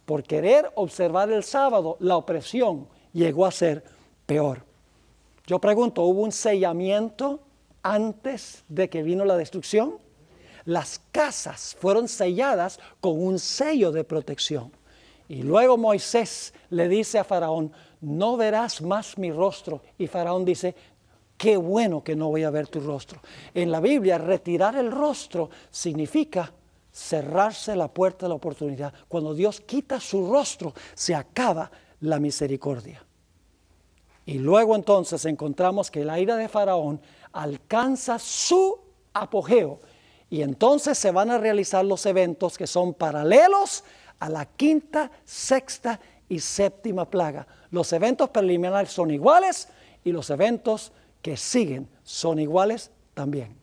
Speaker 1: Por querer observar el sábado, la opresión llegó a ser peor. Yo pregunto, ¿hubo un sellamiento antes de que vino la destrucción? Las casas fueron selladas con un sello de protección. Y luego Moisés le dice a Faraón, no verás más mi rostro. Y Faraón dice, qué bueno que no voy a ver tu rostro. En la Biblia, retirar el rostro significa cerrarse la puerta de la oportunidad. Cuando Dios quita su rostro, se acaba la misericordia. Y luego entonces encontramos que la ira de Faraón alcanza su apogeo. Y entonces se van a realizar los eventos que son paralelos a la 5ª, 6ª y 7ª plaga. Los eventos preliminares son iguales y los eventos que siguen son iguales también.